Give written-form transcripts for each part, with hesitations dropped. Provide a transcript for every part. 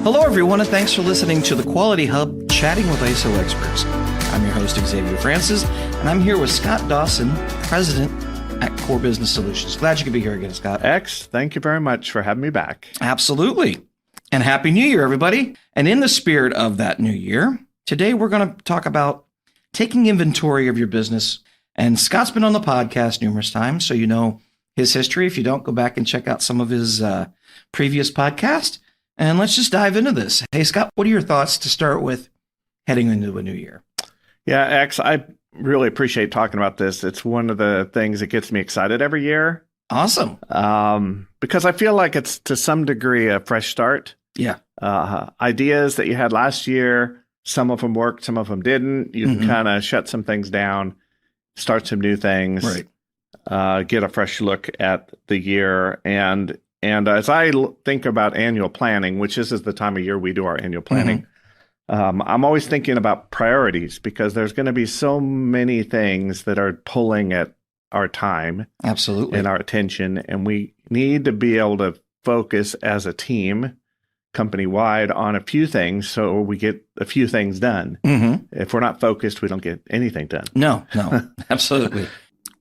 Hello, everyone, and thanks for listening to the Quality Hub, chatting with ISO experts. I'm your host, Xavier Francis, and I'm here with Scott Dawson, President at Core Business Solutions. Glad you could be here again, Scott. X, thank you very much for having me back. Absolutely. And Happy New Year, everybody. And in the spirit of that new year, today we're going to talk about taking inventory of your business. And Scott's been on the podcast numerous times, so you know his history. If you don't, go back and check out some of his previous podcasts. And let's just dive into this. Hey, Scott, what are your thoughts to start with heading into a new year? Yeah, X, I really appreciate talking about this. It's one of the things that gets me excited every year. Awesome. Because I feel like it's to some degree a fresh start. Yeah. Ideas that you had last year, some of them worked, some of them didn't. You can kind of shut some things down, start some new things, right. Get a fresh look at the year. And as I think about annual planning, which this is the time of year we do our annual planning, I'm always thinking about priorities because there's going to be so many things that are pulling at our time. Absolutely. And our attention. And we need to be able to focus as a team, company-wide, on a few things so we get a few things done. If we're not focused, we don't get anything done. No, absolutely.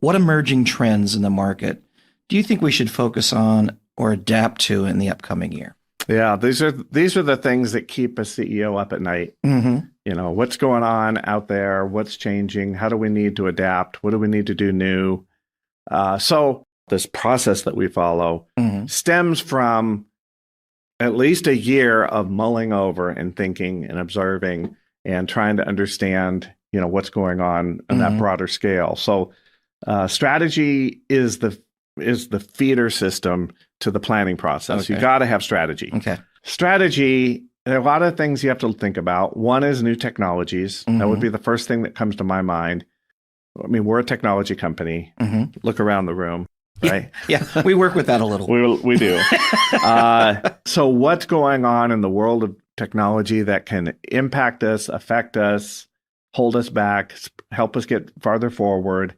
What emerging trends in the market do you think we should focus on or adapt to in the upcoming year? Yeah, these are the things that keep a CEO up at night. You know, what's going on out there? What's changing? How do we need to adapt? What do we need to do new? So this process that we follow stems from at least a year of mulling over and thinking and observing and trying to understand, you know, what's going on that broader scale. So strategy is the feeder system to the planning process. Okay. You got to have strategy. Okay. Strategy, there are a lot of things you have to think about. One is new technologies. That would be the first thing that comes to my mind. I mean, we're a technology company. Look around the room, right? Yeah, we work with that a little. We do. So what's going on in the world of technology that can impact us, affect us, hold us back, help us get farther forward?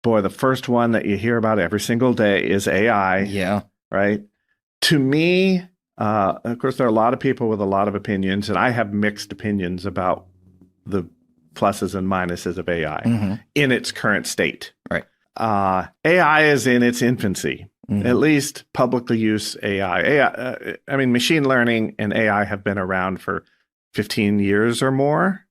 Boy, the first one that you hear about every single day is AI. Yeah. Right? To me, of course, there are a lot of people with a lot of opinions, and I have mixed opinions about the pluses and minuses of AI in its current state. Right. AI is in its infancy, at least publicly used AI. I mean, machine learning and AI have been around for 15 years or more.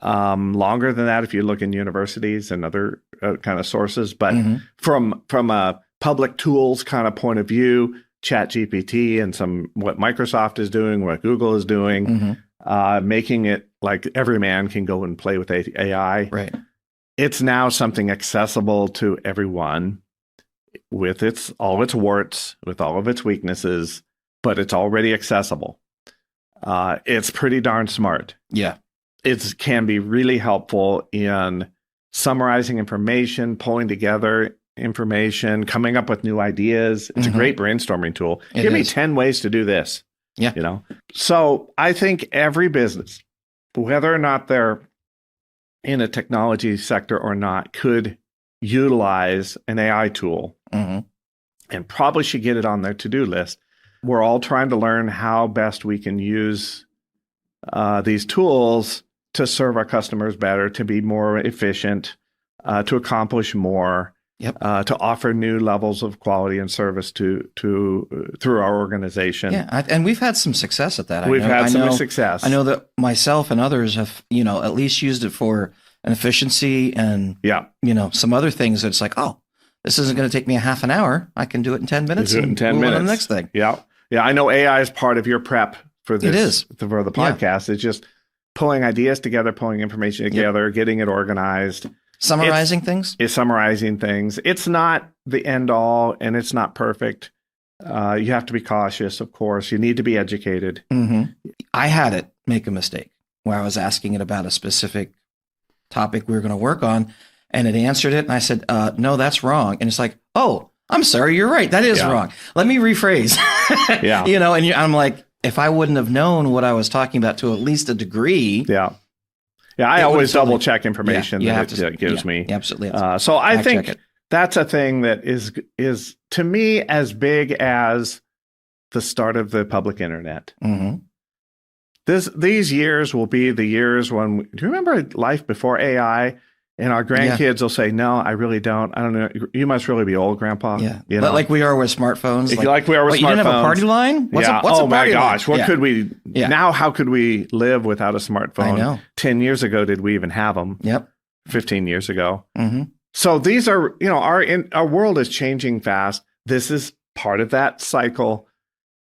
Longer than that if you look in universities and other kind of sources. But from a public tools kind of point of view, ChatGPT and what Microsoft is doing, what Google is doing, making it like every man can go and play with AI. Right. It's now something accessible to everyone with all its warts, with all of its weaknesses, but it's already accessible. It's pretty darn smart. Yeah. It can be really helpful in summarizing information, pulling together information, coming up with new ideas. It's a great brainstorming tool. Give me 10 ways to do this. Yeah. You know? So I think every business, whether or not they're in a technology sector or not, could utilize an AI tool and probably should get it on their to-do list. We're all trying to learn how best we can use these tools to serve our customers better, to be more efficient, to accomplish more, to offer new levels of quality and service through our organization. Yeah, and we've had some success at that. We've had some success. I know that myself and others have, at least used it for an efficiency and, some other things that's like, oh, this isn't going to take me a half an hour. I can do it in 10 minutes. Do it in 10 minutes. On the next thing. Yeah. Yeah. I know AI is part of your prep for this. It is. For the podcast. It's just pulling ideas together, pulling information together, getting it organized. Summarizing things? It's summarizing things. It's not the end all and it's not perfect. You have to be cautious, of course. You need to be educated. I had it make a mistake where I was asking it about a specific topic we were going to work on, and it answered it. And I said, no, that's wrong. And it's like, oh, I'm sorry, you're right. That is wrong. Let me rephrase. And I'm like, if I wouldn't have known what I was talking about to at least a degree. Yeah, I always double check information that it gives me. Absolutely. So I think that's a thing that is to me as big as the start of the public internet. these years will be the years when, do you remember life before AI? And our grandkids will say, no, I really don't. I don't know. You must really be old, Grandpa. Yeah. You know? Like we are with smartphones. Like we are with smartphones. You didn't have a party line? What's a oh party my gosh. line? What could we, now how could we live without a smartphone? I know. 10 years ago, did we even have them? Yep. 15 years ago. Mm-hmm. So these are, our world is changing fast. This is part of that cycle.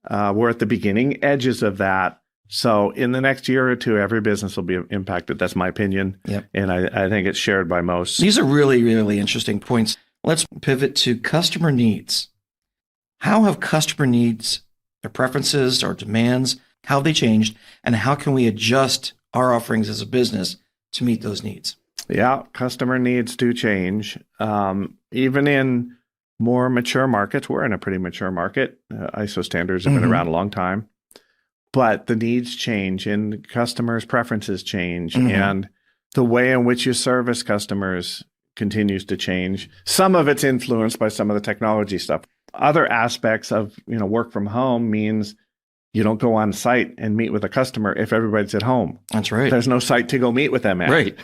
We're at the beginning edges of that. So in the next year or two, every business will be impacted. That's my opinion. Yep. And I think it's shared by most. These are really, really interesting points. Let's pivot to customer needs. How have customer needs, their preferences, or demands, how have they changed? And how can we adjust our offerings as a business to meet those needs? Yeah, customer needs do change. Even in more mature markets, we're in a pretty mature market. ISO standards have been around a long time. But the needs change and customers' preferences change, and the way in which you service customers continues to change. Some of it's influenced by some of the technology stuff. Other aspects of work from home means you don't go on site and meet with a customer if everybody's at home. That's right. There's no site to go meet with them at. Right.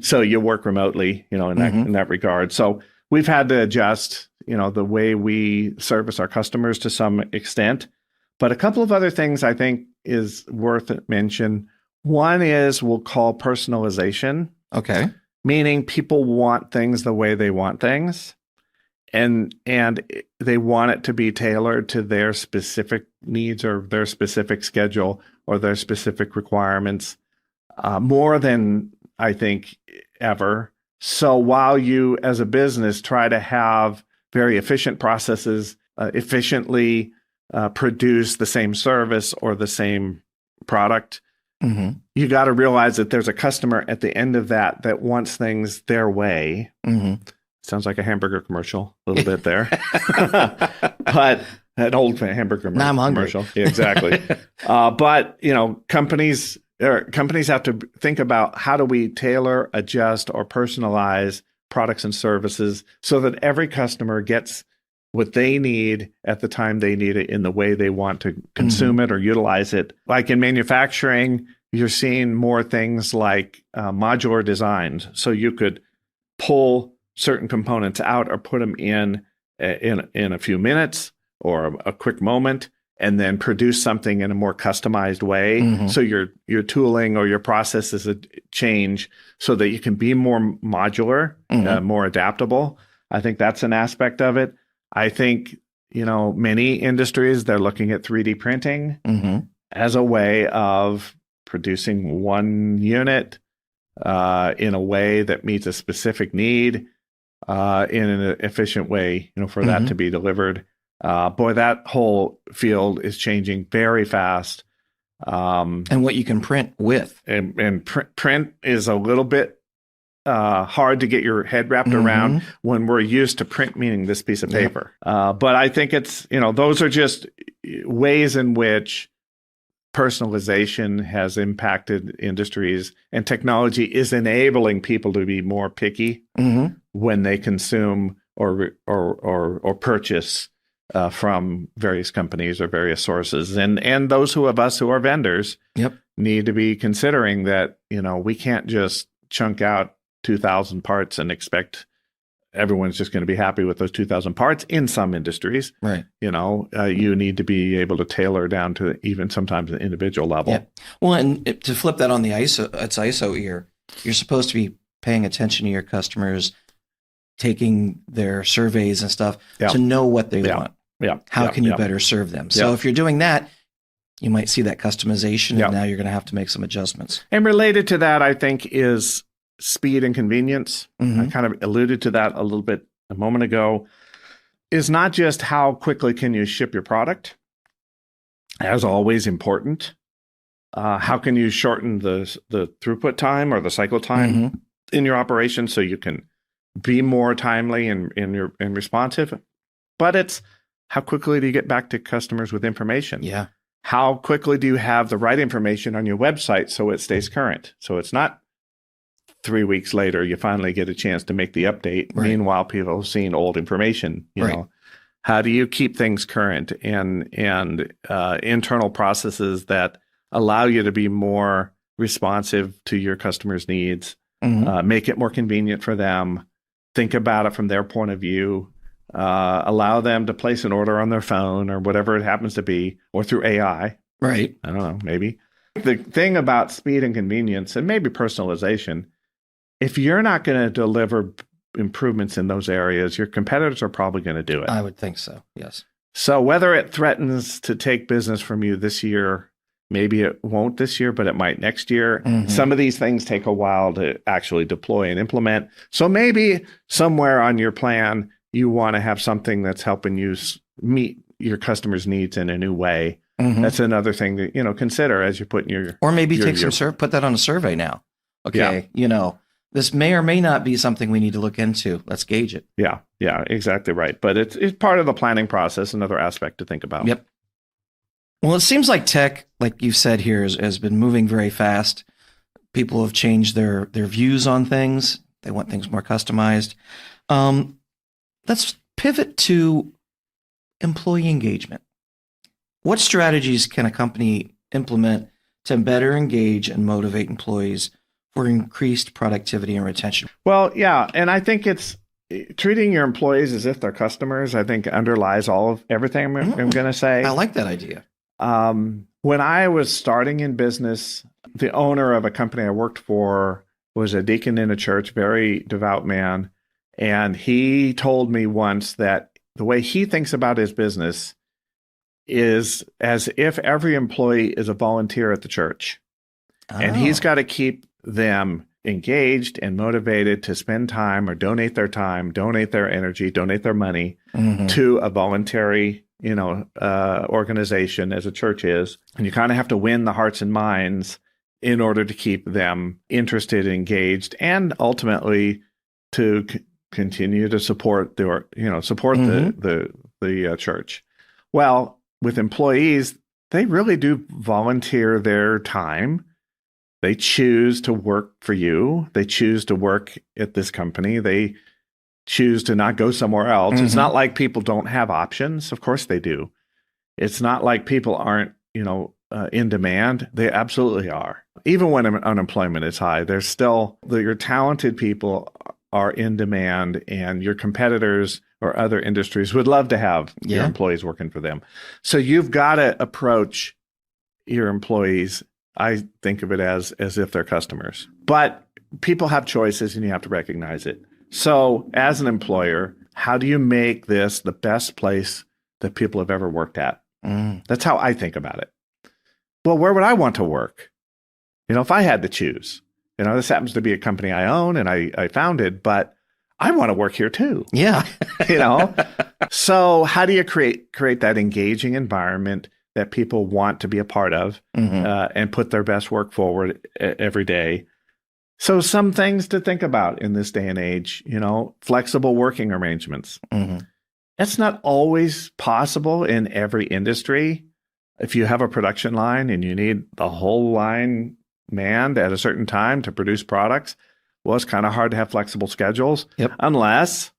So you work remotely, in that regard. So we've had to adjust, the way we service our customers to some extent. But a couple of other things I think is worth mention. One is we'll call personalization. Okay. Meaning people want things the way they want things. And they want it to be tailored to their specific needs or their specific schedule or their specific requirements, more than I think ever. So while you as a business try to have very efficient processes, efficiently produce the same service or the same product, you got to realize that there's a customer at the end of that wants things their way. Sounds like a hamburger commercial a little bit there. But an old hamburger now I'm commercial. Yeah, exactly. But, companies have to think about how do we tailor, adjust, or personalize products and services so that every customer gets what they need at the time they need it in the way they want to consume it or utilize it. Like in manufacturing, you're seeing more things like modular designs. So you could pull certain components out or put them in a few minutes or a quick moment, and then produce something in a more customized way. So your tooling or your processes change so that you can be more modular, more adaptable. I think that's an aspect of it. I think, many industries, they're looking at 3D printing as a way of producing one unit in a way that meets a specific need. In an efficient way, for that to be delivered. Boy, that whole field is changing very fast. And what you can print with. And print is a little bit hard to get your head wrapped around when we're used to print meaning this piece of paper. But I think it's, those are just ways in which personalization has impacted industries, and technology is enabling people to be more picky when they consume or purchase from various companies or various sources. And those of us who are vendors need to be considering that, we can't just chunk out 2,000 parts and expect everyone's just going to be happy with those 2,000 parts in some industries. Right. You need to be able to tailor down to even sometimes an individual level. Yeah. Well, and to flip that on the ISO ear, you're supposed to be paying attention to your customers, taking their surveys and stuff to know what they want. Yeah. How can you better serve them? So if you're doing that, you might see that customization, and now you're going to have to make some adjustments. And related to that, I think, is speed and convenience. I kind of alluded to that a little bit a moment ago. Is not just how quickly can you ship your product, as always important. How can you shorten the throughput time or the cycle time in your operation so you can be more timely and responsive? But it's how quickly do you get back to customers with information? Yeah. How quickly do you have the right information on your website so it stays current? So it's not 3 weeks later, you finally get a chance to make the update. Right. Meanwhile, people have seen old information. You know, how do you keep things current and internal processes that allow you to be more responsive to your customers' needs, make it more convenient for them, think about it from their point of view, allow them to place an order on their phone or whatever it happens to be, or through AI. Right. I don't know, maybe. The thing about speed and convenience and maybe personalization, if you're not going to deliver improvements in those areas, your competitors are probably going to do it. I would think so, yes. So whether it threatens to take business from you this year, maybe it won't this year, but it might next year. Some of these things take a while to actually deploy and implement. So maybe somewhere on your plan, you want to have something that's helping you meet your customers' needs in a new way. That's another thing to, consider as you put in your... Or maybe put that on a survey now. Okay, this may or may not be something we need to look into. Let's gauge it. Yeah, exactly right. But it's part of the planning process, another aspect to think about. Yep. Well, it seems like tech, like you said here, has been moving very fast. People have changed their views on things. They want things more customized. Let's pivot to employee engagement. What strategies can a company implement to better engage and motivate employees for increased productivity and retention? Well, yeah. And I think it's treating your employees as if they're customers, I think underlies all of everything I'm going to say. I like that idea. When I was starting in business, the owner of a company I worked for was a deacon in a church, very devout man. And he told me once that the way he thinks about his business is as if every employee is a volunteer at the church. And he's got to keep them engaged and motivated to spend time or donate their time, donate their energy, donate their money to a voluntary, organization as a church is. And you kind of have to win the hearts and minds in order to keep them interested, engaged, and ultimately to continue to support the church. Well, with employees, they really do volunteer their time. They choose to work for you. They choose to work at this company. They choose to not go somewhere else. It's not like people don't have options. Of course they do. It's not like people aren't, in demand. They absolutely are. Even when unemployment is high, there's still your talented people are in demand, and your competitors or other industries would love to have your employees working for them. So you've got to approach your employees, I think of it as if they're customers. But people have choices, and you have to recognize it. So as an employer, how do you make this the best place that people have ever worked at? That's how I think about it. Well, where would I want to work? If I had to choose. This happens to be a company I own and I founded, but I want to work here too. Yeah. So how do you create that engaging environment that people want to be a part of and put their best work forward every day? So some things to think about in this day and age, flexible working arrangements. That's not always possible in every industry. If you have a production line and you need the whole line manned at a certain time to produce products, well, it's kind of hard to have flexible schedules unless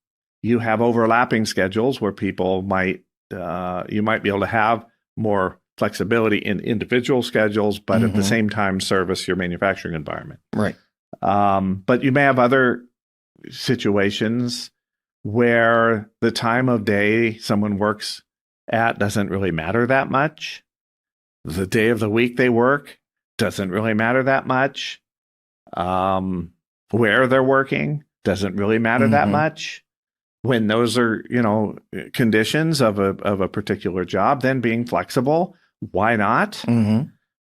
you have overlapping schedules where people you might be able to have more flexibility in individual schedules, but at the same time service your manufacturing environment. Right. But you may have other situations where the time of day someone works at doesn't really matter that much. The day of the week they work doesn't really matter that much. Where they're working doesn't really matter that much. When those are, conditions of a particular job, then being flexible, why not?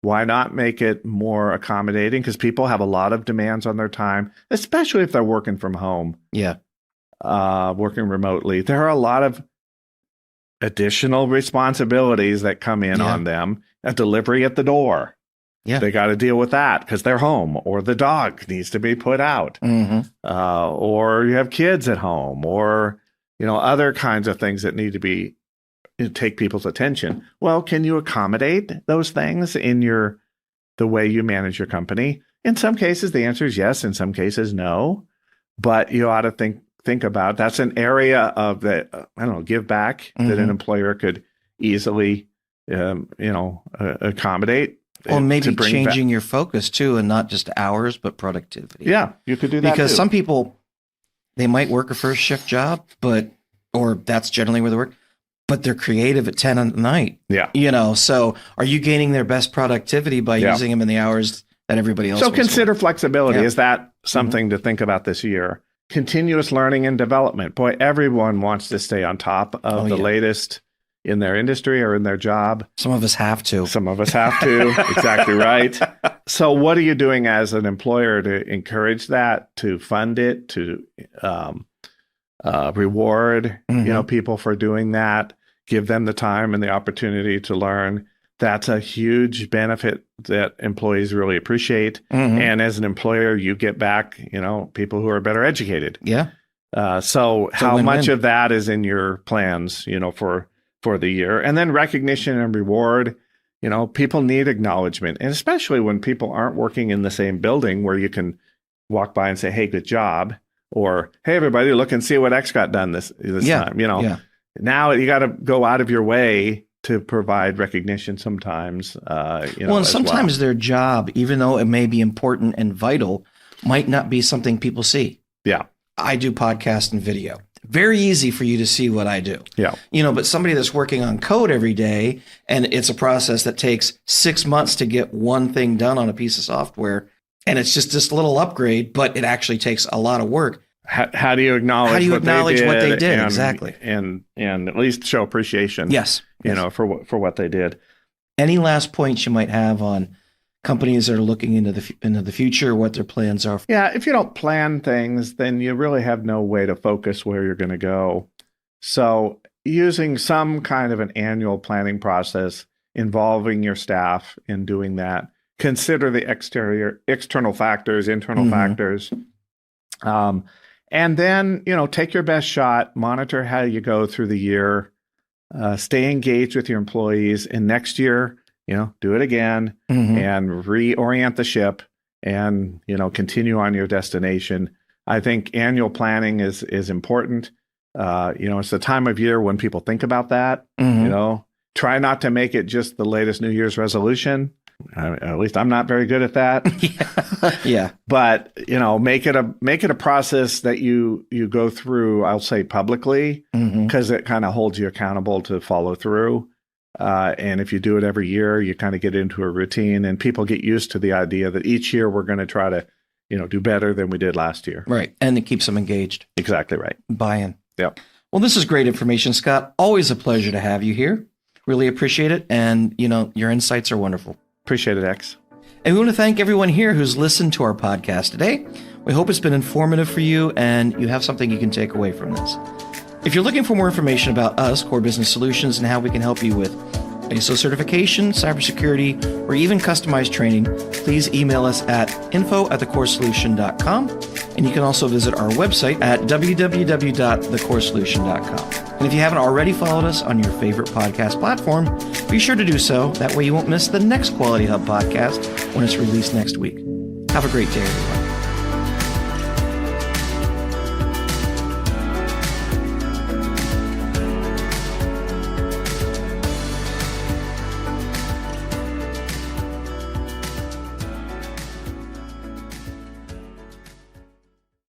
Why not make it more accommodating? Because people have a lot of demands on their time, especially if they're working from home. Yeah. Working remotely. There are a lot of additional responsibilities that come in on them. A delivery at the door. Yeah. They got to deal with that because they're home, or the dog needs to be put out, or you have kids at home, or, other kinds of things that need to take people's attention. Well, can you accommodate those things in the way you manage your company? In some cases, the answer is yes. In some cases, no. But you ought to think about that's an area of give back that an employer could easily, accommodate Well, maybe changing your focus too, and not just hours, but productivity. Yeah, you could do that because too. some people, they might work a first shift job, or that's generally where they work, but they're creative at 10 at night. Yeah. So are you gaining their best productivity by using them in the hours that everybody else? So consider flexibility. Yeah. Is that something to think about this year? Continuous learning and development. Boy, everyone wants to stay on top of the latest in their industry or in their job. Some of us have to. Some of us have to. Exactly right. So what are you doing as an employer to encourage that, to fund it, to reward people for doing that, give them the time and the opportunity to learn? That's a huge benefit that employees really appreciate. And as an employer, you get back, people who are better educated. Yeah. So how much of that is in your plans, for the year? And then recognition and reward. People need acknowledgement, and especially when people aren't working in the same building where you can walk by and say, "Hey, good job," or "Hey, everybody, look and see what X got done this time." Now you got to go out of your way to provide recognition sometimes. And sometimes their job, even though it may be important and vital, might not be something people see. Yeah. I do podcast and video. Very easy for you to see what I do. Yeah. But somebody that's working on code every day, and it's a process that takes 6 months to get one thing done on a piece of software, and it's just this little upgrade, but it actually takes a lot of work. How do you acknowledge what they did? Exactly. And at least show appreciation. Yes. For what they did. Any last points you might have on companies that are looking into the future, what their plans are? Yeah, if you don't plan things, then you really have no way to focus where you're going to go. So using some kind of an annual planning process involving your staff in doing that, consider the external factors, internal factors. And then, take your best shot, monitor how you go through the year, stay engaged with your employees, and next year, do it again and reorient the ship and, continue on your destination. I think annual planning is important. It's the time of year when people think about that, try not to make it just the latest New Year's resolution. At least I'm not very good at that. Yeah. But, make it a process that you go through, I'll say publicly, because it kind of holds you accountable to follow through. And if you do it every year, you kind of get into a routine, and people get used to the idea that each year we're going to try to, do better than we did last year. Right. And it keeps them engaged. Exactly right. Buy-in. Yep. Well, this is great information, Scott. Always a pleasure to have you here. Really appreciate it. And, your insights are wonderful. Appreciate it, X. And we want to thank everyone here who's listened to our podcast today. We hope it's been informative for you and you have something you can take away from this. If you're looking for more information about us, Core Business Solutions, and how we can help you with ISO certification, cybersecurity, or even customized training, please email us at info@thecoresolution.com. And you can also visit our website at www.thecoresolution.com. And if you haven't already followed us on your favorite podcast platform, be sure to do so. That way you won't miss the next Quality Hub podcast when it's released next week. Have a great day, everyone.